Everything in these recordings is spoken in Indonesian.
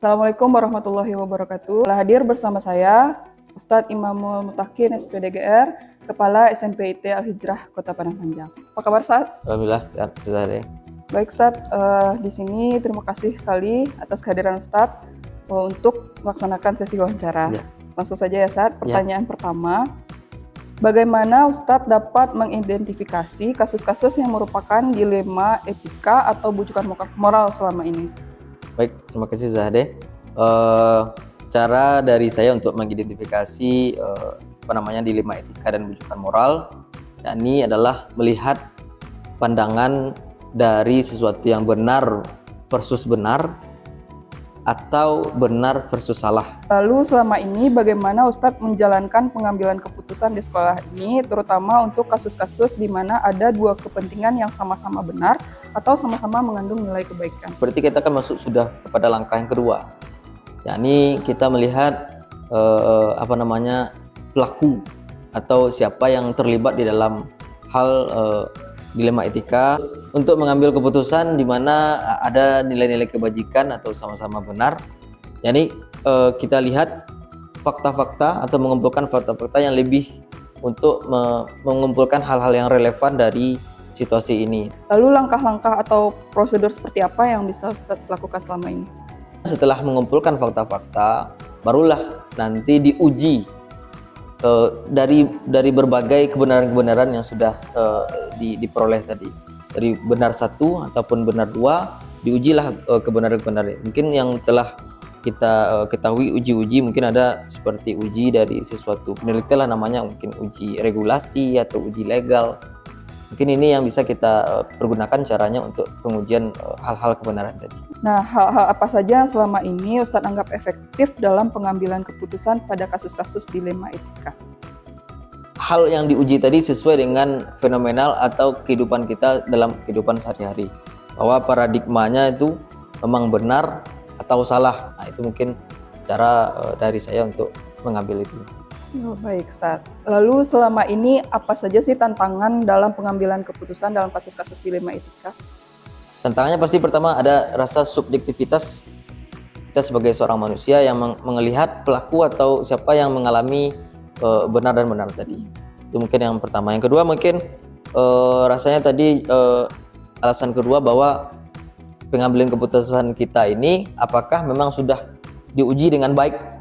Assalamualaikum warahmatullahi wabarakatuh. Telah hadir bersama saya Ustadz Imamul Mutakin SPDGR, Kepala SMP IT Al-Hijrah Kota Padang Panjang. Apa kabar Ustadz? Alhamdulillah sehat Ustadz. Baik Ustadz, di sini terima kasih sekali atas kehadiran Ustadz untuk melaksanakan sesi wawancara. Ya. Langsung saja ya Ustadz, pertanyaan pertama. Bagaimana Ustadz dapat mengidentifikasi kasus-kasus yang merupakan dilema etika atau bujukan moral selama ini? Baik, terima kasih Zahde. Cara dari saya untuk mengidentifikasi dilema etika dan bujukan moral, yakni adalah melihat pandangan dari sesuatu yang benar versus benar atau benar versus salah. Lalu selama ini bagaimana Ustadz menjalankan pengambilan keputusan di sekolah ini, terutama untuk kasus-kasus di mana ada dua kepentingan yang sama-sama benar atau sama-sama mengandung nilai kebaikan? Berarti kita kan masuk sudah kepada langkah yang kedua, yakni kita melihat pelaku atau siapa yang terlibat di dalam hal dilema etika untuk mengambil keputusan di mana ada nilai-nilai kebajikan atau sama-sama benar. Jadi kita lihat fakta-fakta atau mengumpulkan fakta-fakta yang lebih untuk mengumpulkan hal-hal yang relevan dari situasi ini. Lalu langkah-langkah atau prosedur seperti apa yang bisa Ustadz lakukan selama ini? Setelah mengumpulkan fakta-fakta, barulah nanti diuji dari berbagai kebenaran-kebenaran yang sudah diperoleh tadi. Dari benar satu ataupun benar dua, diujilah kebenaran-kebenaran. Mungkin yang telah kita ketahui uji-uji mungkin ada seperti uji dari sesuatu penelitian lah namanya, mungkin uji regulasi atau uji legal. Mungkin ini yang bisa kita pergunakan caranya untuk pengujian hal-hal kebenaran tadi. Nah, hal-hal apa saja yang selama ini Ustadz anggap efektif dalam pengambilan keputusan pada kasus-kasus dilema etika? Hal yang diuji tadi sesuai dengan fenomenal atau kehidupan kita dalam kehidupan sehari-hari. Bahwa paradigmanya itu memang benar atau salah. Nah, itu mungkin cara dari saya untuk mengambil itu. Oh, baik, Ustadz. Lalu selama ini apa saja sih tantangan dalam pengambilan keputusan dalam kasus-kasus dilema etika? Tantangannya pasti pertama ada rasa subjektivitas kita sebagai seorang manusia yang melihat pelaku atau siapa yang mengalami benar dan benar tadi. Itu mungkin yang pertama. Yang kedua mungkin rasanya tadi alasan kedua bahwa pengambilan keputusan kita ini apakah memang sudah diuji dengan baik.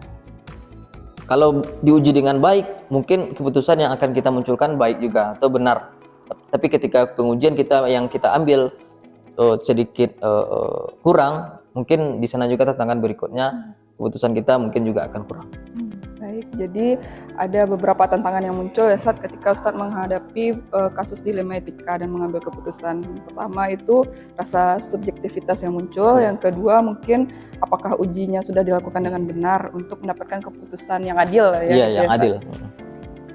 Kalau diuji dengan baik, mungkin keputusan yang akan kita munculkan baik juga atau benar. Tapi ketika pengujian yang kita ambil sedikit kurang, mungkin di sana juga tantangan berikutnya keputusan kita mungkin juga akan kurang. Baik, jadi ada beberapa tantangan yang muncul ya saat ketika Ustadz menghadapi kasus dilema etika dan mengambil keputusan. Pertama itu rasa subjektivitas yang muncul, yang kedua mungkin apakah ujinya sudah dilakukan dengan benar untuk mendapatkan keputusan yang adil ya. Iya, yang adil.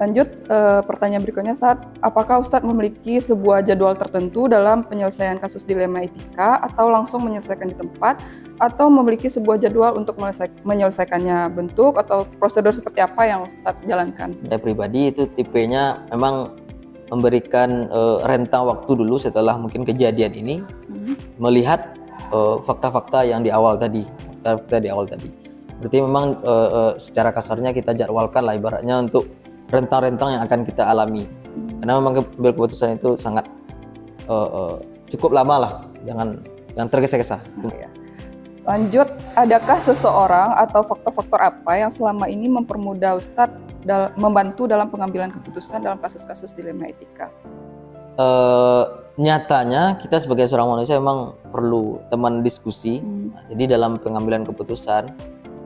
Lanjut, pertanyaan berikutnya Ustadz, apakah Ustadz memiliki sebuah jadwal tertentu dalam penyelesaian kasus dilema etika atau langsung menyelesaikan di tempat atau memiliki sebuah jadwal untuk menyelesaikannya, bentuk atau prosedur seperti apa yang Ustadz jalankan? Saya pribadi itu tipenya memang memberikan rentang waktu dulu setelah mungkin kejadian ini, melihat fakta-fakta yang di awal tadi, Berarti memang secara kasarnya kita jadwalkan lah ibaratnya untuk rentang-rentang yang akan kita alami. Karena memang keputusan itu sangat cukup lama lah, jangan tergesa-gesa. Lanjut, adakah seseorang atau faktor-faktor apa yang selama ini mempermudah Ustadz membantu dalam pengambilan keputusan dalam kasus-kasus dilema etika? Nyatanya kita sebagai seorang manusia memang perlu teman diskusi. Jadi dalam pengambilan keputusan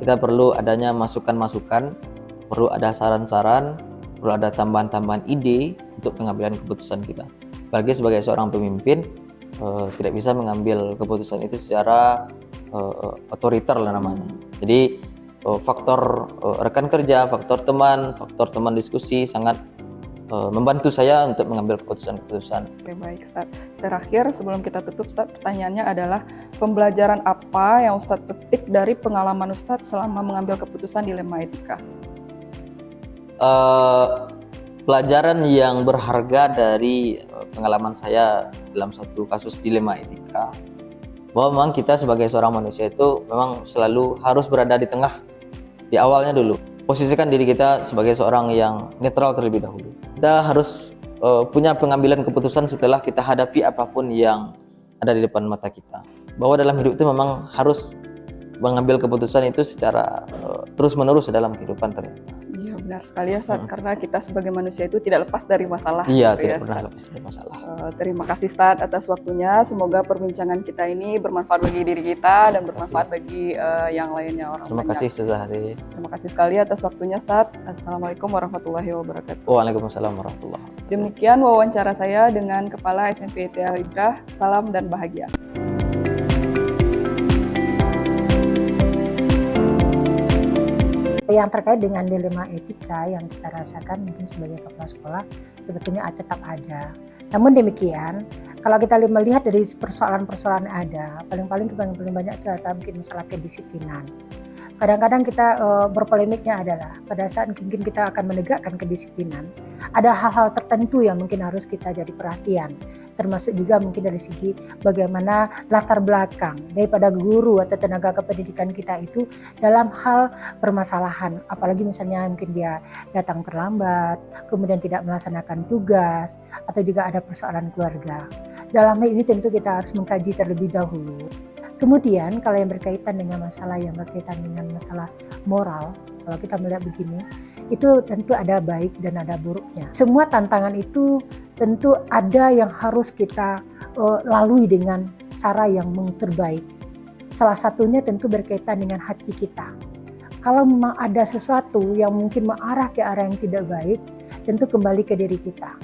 kita perlu adanya masukan-masukan, perlu ada saran-saran, perlu ada tambahan-tambahan ide untuk pengambilan keputusan kita. Apalagi sebagai seorang pemimpin tidak bisa mengambil keputusan itu secara otoriter lah namanya. Jadi faktor rekan kerja, faktor teman diskusi sangat membantu saya untuk mengambil keputusan-keputusan. Oke, baik Ustadz. Terakhir sebelum kita tutup Ustadz, pertanyaannya adalah pembelajaran apa yang Ustadz petik dari pengalaman Ustadz selama mengambil keputusan dilema etika? Pelajaran yang berharga dari pengalaman saya dalam satu kasus dilema etika bahwa memang kita sebagai seorang manusia itu memang selalu harus berada di tengah, di awalnya dulu. Posisikan diri kita sebagai seorang yang netral terlebih dahulu. Kita harus punya pengambilan keputusan setelah kita hadapi apapun yang ada di depan mata kita. Bahwa dalam hidup itu memang harus mengambil keputusan itu secara terus-menerus dalam kehidupan ternyata. Iya, benar sekali ya, Sat. Karena kita sebagai manusia itu tidak lepas dari masalah. Iya, gitu tidak ya, pernah Sat. lepas dari masalah. Terima kasih, Stat, atas waktunya. Semoga perbincangan kita ini bermanfaat bagi diri kita dan bermanfaat bagi yang lainnya, orang Terima banyak. kasih Suzahri. Terima kasih sekali atas waktunya, Stat. Assalamualaikum warahmatullahi wabarakatuh. Waalaikumsalam warahmatullahi wabarakatuh. Demikian wawancara saya dengan Kepala SMP ITE Al-Hijrah. Salam dan bahagia. Yang terkait dengan dilema etika yang kita rasakan mungkin sebagai kepala sekolah sebetulnya tetap ada. Namun demikian, kalau kita melihat dari persoalan-persoalan yang ada, paling banyak itu adalah mungkin masalah kedisiplinan. Kadang-kadang kita berpolemiknya adalah pada saat mungkin kita akan menegakkan kedisiplinan, ada hal-hal tertentu yang mungkin harus kita jadi perhatian, termasuk juga mungkin dari segi bagaimana latar belakang daripada guru atau tenaga kependidikan kita itu dalam hal permasalahan, apalagi misalnya mungkin dia datang terlambat, kemudian tidak melaksanakan tugas, atau juga ada persoalan keluarga. Dalam hal ini tentu kita harus mengkaji terlebih dahulu. Kemudian kalau yang berkaitan dengan masalah moral, kalau kita melihat begini, itu tentu ada baik dan ada buruknya. Semua tantangan itu tentu ada yang harus kita lalui dengan cara yang terbaik. Salah satunya tentu berkaitan dengan hati kita. Kalau memang ada sesuatu yang mungkin mengarah ke arah yang tidak baik, tentu kembali ke diri kita.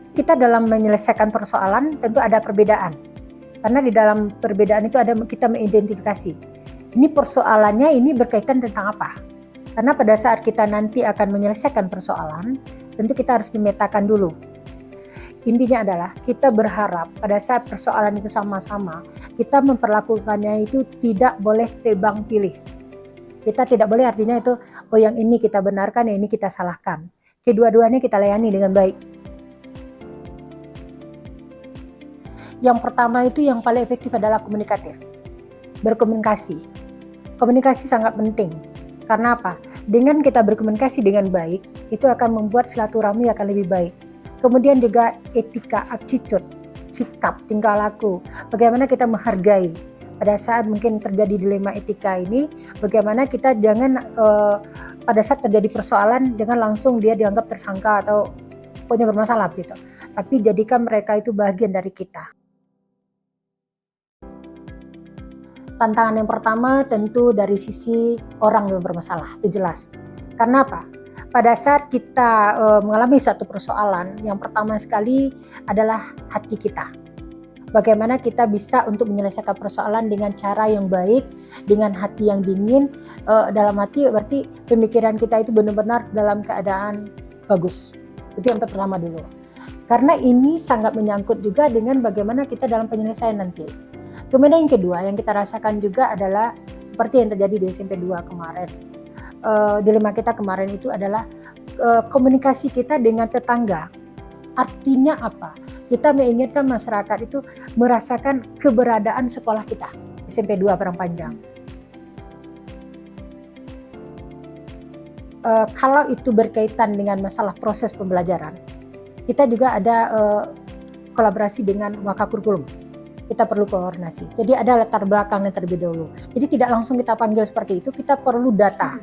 Kita dalam menyelesaikan persoalan tentu ada perbedaan. Karena di dalam perbedaan itu ada kita mengidentifikasi. Ini persoalannya ini berkaitan tentang apa? Karena pada saat kita nanti akan menyelesaikan persoalan, tentu kita harus memetakan dulu. Intinya adalah kita berharap pada saat persoalan itu sama-sama, kita memperlakukannya itu tidak boleh tebang pilih. Kita tidak boleh artinya itu, oh yang ini kita benarkan, yang ini kita salahkan. Kedua-duanya kita layani dengan baik. Yang pertama itu yang paling efektif adalah komunikatif. Berkomunikasi. Komunikasi sangat penting. Karena apa? Dengan kita berkomunikasi dengan baik, itu akan membuat silaturahmi akan lebih baik. Kemudian juga etika, attitude, sikap, tingkah laku. Bagaimana kita menghargai. Pada saat mungkin terjadi dilema etika ini, bagaimana kita jangan pada saat terjadi persoalan, jangan langsung dia dianggap tersangka atau pokoknya bermasalah gitu. Tapi jadikan mereka itu bagian dari kita. Tantangan yang pertama tentu dari sisi orang yang bermasalah, itu jelas. Karena apa? Pada saat kita mengalami satu persoalan, yang pertama sekali adalah hati kita. Bagaimana kita bisa untuk menyelesaikan persoalan dengan cara yang baik, dengan hati yang dingin, dalam hati berarti pemikiran kita itu benar-benar dalam keadaan bagus. Itu yang pertama dulu. Karena ini sangat menyangkut juga dengan bagaimana kita dalam penyelesaian nanti. Kemudian yang kedua yang kita rasakan juga adalah seperti yang terjadi di SMP 2 kemarin. Dilema kita kemarin itu adalah komunikasi kita dengan tetangga. Artinya apa? Kita menginginkan masyarakat itu merasakan keberadaan sekolah kita, SMP 2 Parangpanjang. Kalau itu berkaitan dengan masalah proses pembelajaran, kita juga ada kolaborasi dengan Wakakurikulum. Kita perlu koordinasi. Jadi ada latar belakangnya terlebih dahulu. Jadi tidak langsung kita panggil seperti itu, kita perlu data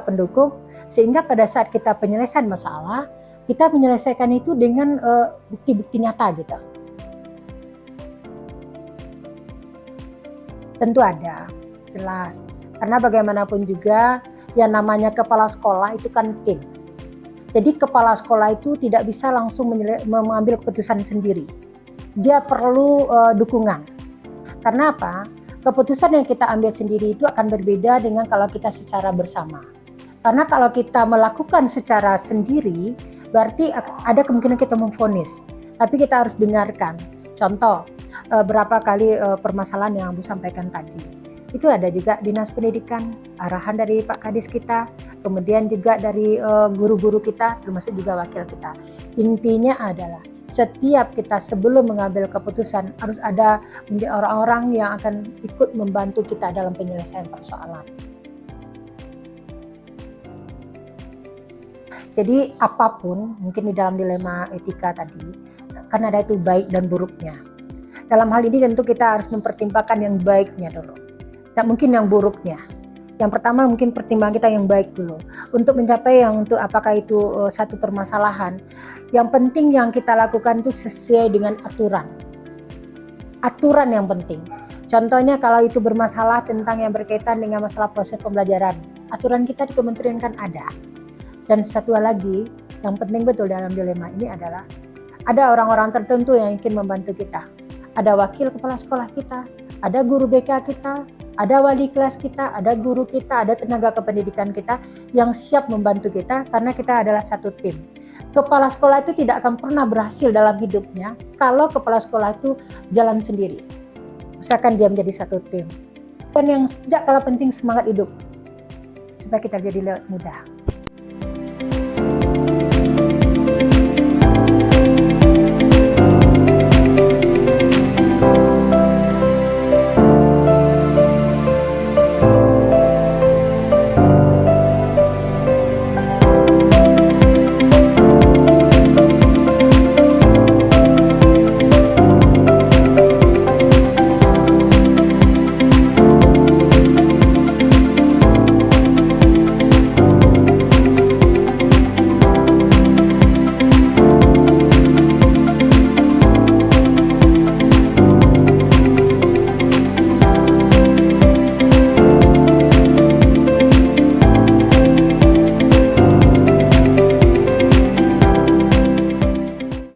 pendukung, sehingga pada saat kita penyelesaian masalah, kita menyelesaikan itu dengan bukti-bukti nyata gitu. Tentu ada, jelas. Karena bagaimanapun juga, yang namanya kepala sekolah itu kan tim. Jadi kepala sekolah itu tidak bisa langsung mengambil keputusan sendiri. Dia perlu dukungan. Karena apa? Keputusan yang kita ambil sendiri itu akan berbeda dengan kalau kita secara bersama. Karena kalau kita melakukan secara sendiri, berarti ada kemungkinan kita memvonis. Tapi kita harus dengarkan. Contoh, berapa kali permasalahan yang Ibu sampaikan tadi. Itu ada juga Dinas Pendidikan, arahan dari Pak Kadis kita, kemudian juga dari guru-guru kita, termasuk juga wakil kita. Intinya adalah setiap kita sebelum mengambil keputusan harus ada orang-orang yang akan ikut membantu kita dalam penyelesaian persoalan. Jadi apapun, mungkin di dalam dilema etika tadi, kan ada itu baik dan buruknya. Dalam hal ini tentu kita harus mempertimbangkan yang baiknya dulu, dan mungkin yang buruknya. Yang pertama mungkin pertimbangan kita yang baik dulu. Untuk mencapai yang untuk apakah itu satu permasalahan, yang penting yang kita lakukan itu sesuai dengan aturan. Aturan yang penting. Contohnya kalau itu bermasalah tentang yang berkaitan dengan masalah proses pembelajaran, aturan kita di kementerian kan ada. Dan satu hal lagi, yang penting betul dalam dilema ini adalah ada orang-orang tertentu yang ingin membantu kita. Ada wakil kepala sekolah kita, ada guru BK kita, ada wali kelas kita, ada guru kita, ada tenaga kependidikan kita yang siap membantu kita karena kita adalah satu tim. Kepala sekolah itu tidak akan pernah berhasil dalam hidupnya kalau kepala sekolah itu jalan sendiri. Usahakan dia menjadi satu tim. Dan yang tidak kalah penting semangat hidup supaya kita jadi lewat mudah.